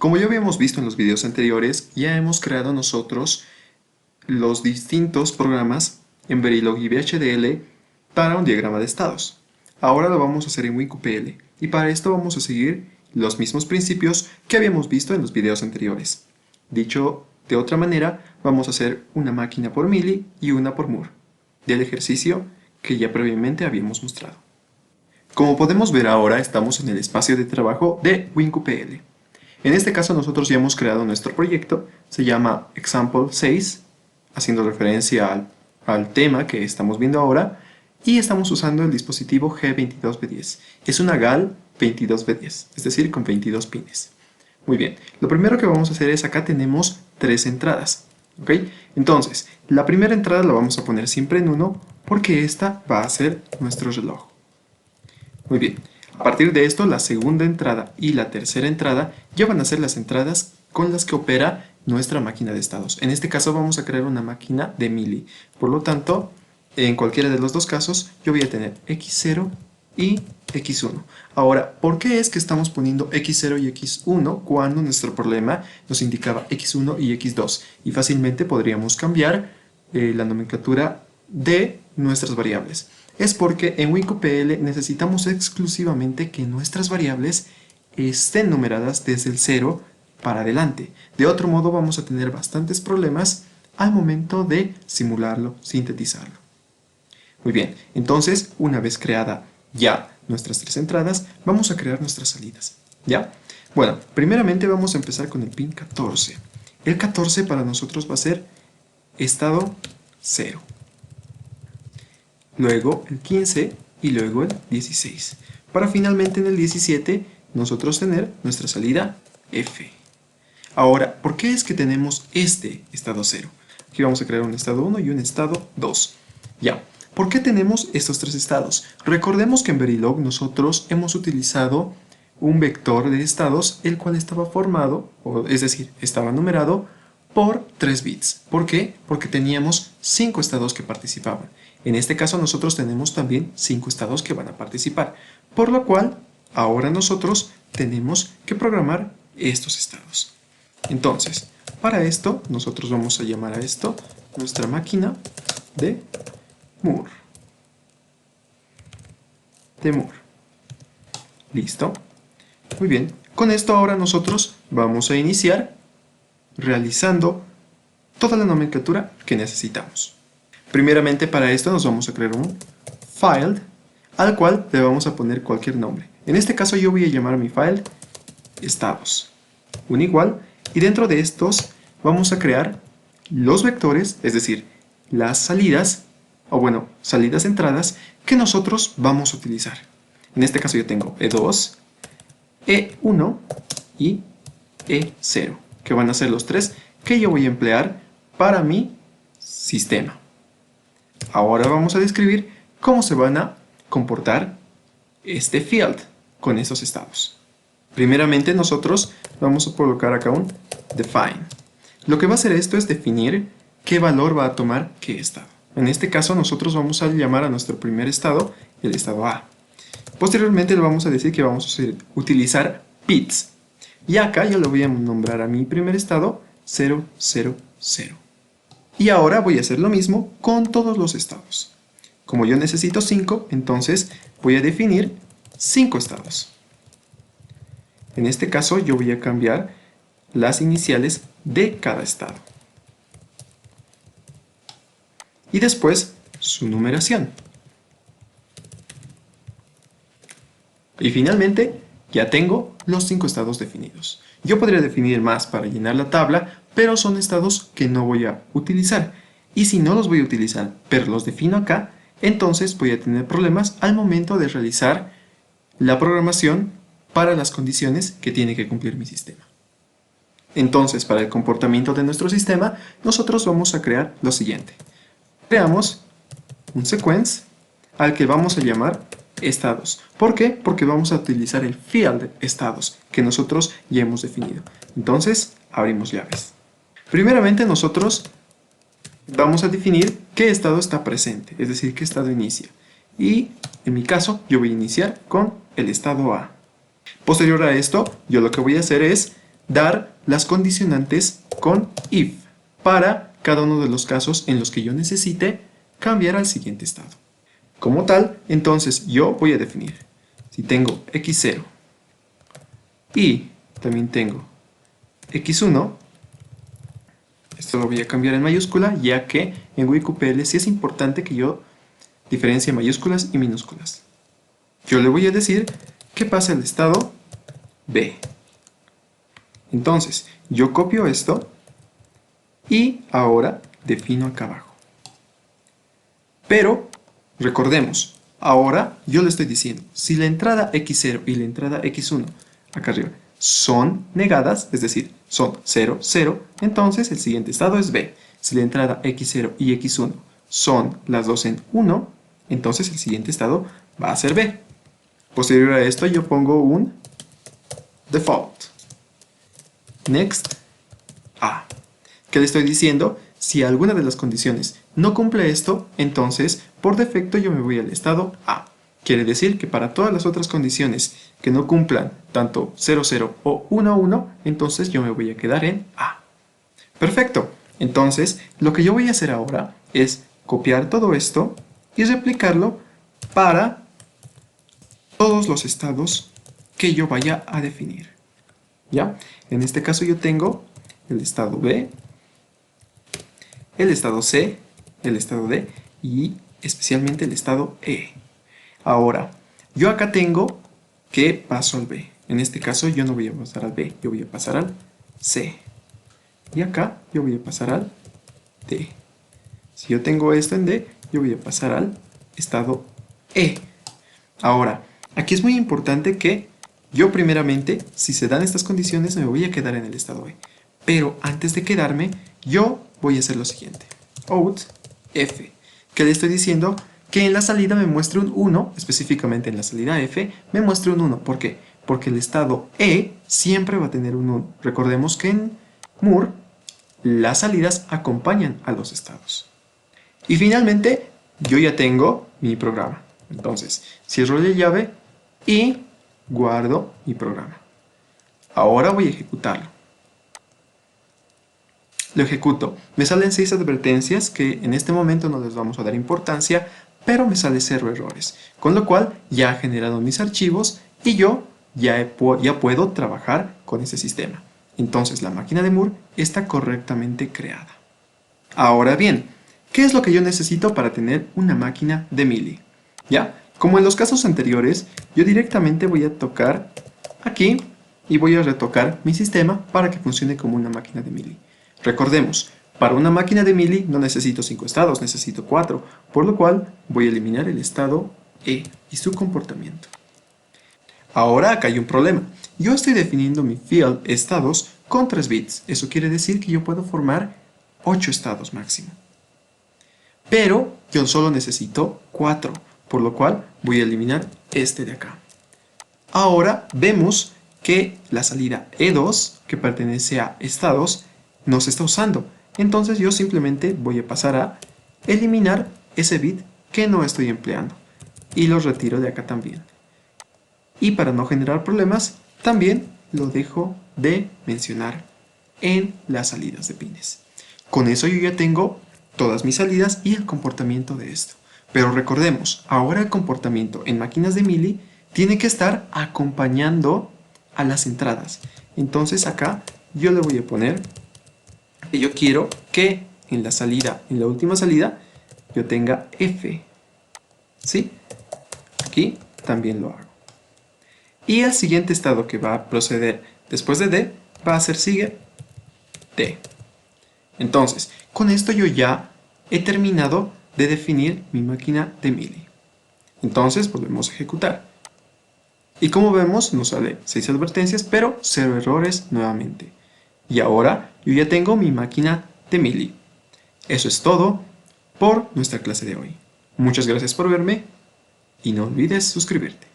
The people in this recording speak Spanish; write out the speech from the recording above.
Como ya habíamos visto en los videos anteriores, ya hemos creado nosotros los distintos programas en Verilog y VHDL para un diagrama de estados. Ahora lo vamos a hacer en WinQPL y para esto vamos a seguir los mismos principios que habíamos visto en los videos anteriores. Dicho de otra manera, vamos a hacer una máquina por mili y una por mur, del ejercicio que ya previamente habíamos mostrado. Como podemos ver ahora, estamos en el espacio de trabajo de WinQPL. En este caso nosotros ya hemos creado nuestro proyecto, se llama Example 6, haciendo referencia al tema que estamos viendo ahora, y estamos usando el dispositivo G22B10. Es una GAL 22B10, es decir, con 22 pines. Muy bien, lo primero que vamos a hacer es, acá tenemos 3 entradas, ¿ok? Entonces, la primera entrada la vamos a poner siempre en 1, porque esta va a ser nuestro reloj. Muy bien, a partir de esto, la segunda entrada y la tercera entrada ya van a ser las entradas con las que opera nuestra máquina de estados. En este caso vamos a crear una máquina de mili. Por lo tanto, en cualquiera de los dos casos, yo voy a tener X0 y X1. Ahora, ¿por qué es que estamos poniendo X0 y X1 cuando nuestro problema nos indicaba X1 y X2? Y fácilmente podríamos cambiar la nomenclatura de nuestras variables. Es porque en WinQPL necesitamos exclusivamente que nuestras variables estén numeradas desde el 0 para adelante. De otro modo vamos a tener bastantes problemas al momento de simularlo, sintetizarlo. Muy bien, entonces una vez creada ya nuestras 3 entradas, vamos a crear nuestras salidas. ¿Ya? Bueno, primeramente vamos a empezar con el pin 14. El 14 para nosotros va a ser estado 0. Luego el 15 y luego el 16. Para finalmente en el 17 nosotros tener nuestra salida F. Ahora, ¿por qué es que tenemos este estado 0? Aquí vamos a crear un estado 1 y un estado 2. Ya, ¿por qué tenemos estos 3 estados? Recordemos que en Verilog nosotros hemos utilizado un vector de estados, el cual estaba formado, es decir, estaba numerado por 3 bits. ¿Por qué? Porque teníamos 5 estados que participaban. En este caso nosotros tenemos también 5 estados que van a participar, por lo cual ahora nosotros tenemos que programar estos estados. Entonces, para esto nosotros vamos a llamar a esto nuestra máquina de Moore. ¿Listo? Muy bien, con esto ahora nosotros vamos a iniciar realizando toda la nomenclatura que necesitamos. Primeramente para esto nos vamos a crear un file al cual le vamos a poner cualquier nombre. En este caso yo voy a llamar mi file estados, un igual, y dentro de estos vamos a crear los vectores, es decir, las salidas, o bueno, salidas entradas que nosotros vamos a utilizar. En este caso yo tengo E2, E1 y E0, que van a ser los 3 que yo voy a emplear para mi sistema. Ahora vamos a describir cómo se van a comportar este field con esos estados. Primeramente nosotros vamos a colocar acá un define. Lo que va a hacer esto es definir qué valor va a tomar qué estado. En este caso nosotros vamos a llamar a nuestro primer estado el estado A. Posteriormente le vamos a decir que vamos a utilizar bits. Y acá yo le voy a nombrar a mi primer estado 0, 0, 0. Y ahora voy a hacer lo mismo con todos los estados. Como yo necesito 5, entonces voy a definir 5 estados. En este caso yo voy a cambiar las iniciales de cada estado. Y después su numeración. Y finalmente ya tengo los 5 estados definidos. Yo podría definir más para llenar la tabla, pero son estados que no voy a utilizar. Y si no los voy a utilizar, pero los defino acá, entonces voy a tener problemas al momento de realizar la programación para las condiciones que tiene que cumplir mi sistema. Entonces, para el comportamiento de nuestro sistema, nosotros vamos a crear lo siguiente. Creamos un sequence al que vamos a llamar estados. ¿Por qué? Porque vamos a utilizar el field estados que nosotros ya hemos definido. Entonces, abrimos llaves. Primeramente nosotros vamos a definir qué estado está presente, es decir, qué estado inicia. Y en mi caso, yo voy a iniciar con el estado A. Posterior a esto, yo lo que voy a hacer es dar las condicionantes con if para cada uno de los casos en los que yo necesite cambiar al siguiente estado. Como tal, entonces yo voy a definir, si tengo x0 y también tengo x1, esto lo voy a cambiar en mayúscula, ya que en WQPL sí es importante que yo diferencie mayúsculas y minúsculas. Yo le voy a decir que pase al estado B. Entonces, yo copio esto y ahora defino acá abajo. Pero, recordemos, ahora yo le estoy diciendo, si la entrada x0 y la entrada x1 acá arriba son negadas, es decir, son 0, 0, entonces el siguiente estado es B. Si la entrada x0 y x1 son las dos en 1, entonces el siguiente estado va a ser B. Posterior a esto yo pongo un default. Next, A. ¿Qué le estoy diciendo? Si alguna de las condiciones no cumple esto, entonces por defecto yo me voy al estado A. Quiere decir que para todas las otras condiciones que no cumplan tanto 0, 0 o 1, 1, entonces yo me voy a quedar en A. Perfecto. Entonces, lo que yo voy a hacer ahora es copiar todo esto y replicarlo para todos los estados que yo vaya a definir. ¿Ya? En este caso yo tengo el estado B, el estado C, el estado D y especialmente el estado E. Ahora, yo acá tengo que paso al B. En este caso yo no voy a pasar al B, yo voy a pasar al C. Y acá yo voy a pasar al D. Si yo tengo esto en D, yo voy a pasar al estado E. Ahora, aquí es muy importante que yo primeramente, si se dan estas condiciones, me voy a quedar en el estado E. Pero antes de quedarme, yo voy a hacer lo siguiente. Out F. ¿Qué le estoy diciendo? Que en la salida me muestre un 1, específicamente en la salida F, me muestre un 1. ¿Por qué? Porque el estado E siempre va a tener un 1. Recordemos que en Moore, las salidas acompañan a los estados. Y finalmente, yo ya tengo mi programa. Entonces, cierro la llave y guardo mi programa. Ahora voy a ejecutarlo. Lo ejecuto. Me salen 6 advertencias que en este momento no les vamos a dar importancia, pero me sale 0 errores. Con lo cual ya ha generado mis archivos y yo ya puedo trabajar con ese sistema. Entonces la máquina de Moore está correctamente creada. Ahora bien, ¿qué es lo que yo necesito para tener una máquina de Mealy? ¿Ya? Como en los casos anteriores, yo directamente voy a tocar aquí y voy a retocar mi sistema para que funcione como una máquina de Mealy. Recordemos, para una máquina de Mealy no necesito 5 estados, necesito 4, por lo cual voy a eliminar el estado E y su comportamiento. Ahora acá hay un problema. Yo estoy definiendo mi field estados con 3 bits. Eso quiere decir que yo puedo formar 8 estados máximo. Pero yo solo necesito 4, por lo cual voy a eliminar este de acá. Ahora vemos que la salida E2, que pertenece a estados, no se está usando. Entonces yo simplemente voy a pasar a eliminar ese bit que no estoy empleando. Y lo retiro de acá también. Y para no generar problemas, también lo dejo de mencionar en las salidas de pines. Con eso yo ya tengo todas mis salidas y el comportamiento de esto. Pero recordemos, ahora el comportamiento en máquinas de Mealy tiene que estar acompañando a las entradas. Entonces acá yo le voy a poner que yo quiero que en la salida, en la última salida, yo tenga F. ¿Sí? Aquí también lo hago. Y el siguiente estado que va a proceder después de D va a ser sigue D. Entonces, con esto yo ya he terminado de definir mi máquina de Mealy. Entonces volvemos a ejecutar. Y como vemos nos sale 6 advertencias, pero 0 errores nuevamente. Y ahora yo ya tengo mi máquina de Mealy. Eso es todo por nuestra clase de hoy. Muchas gracias por verme y no olvides suscribirte.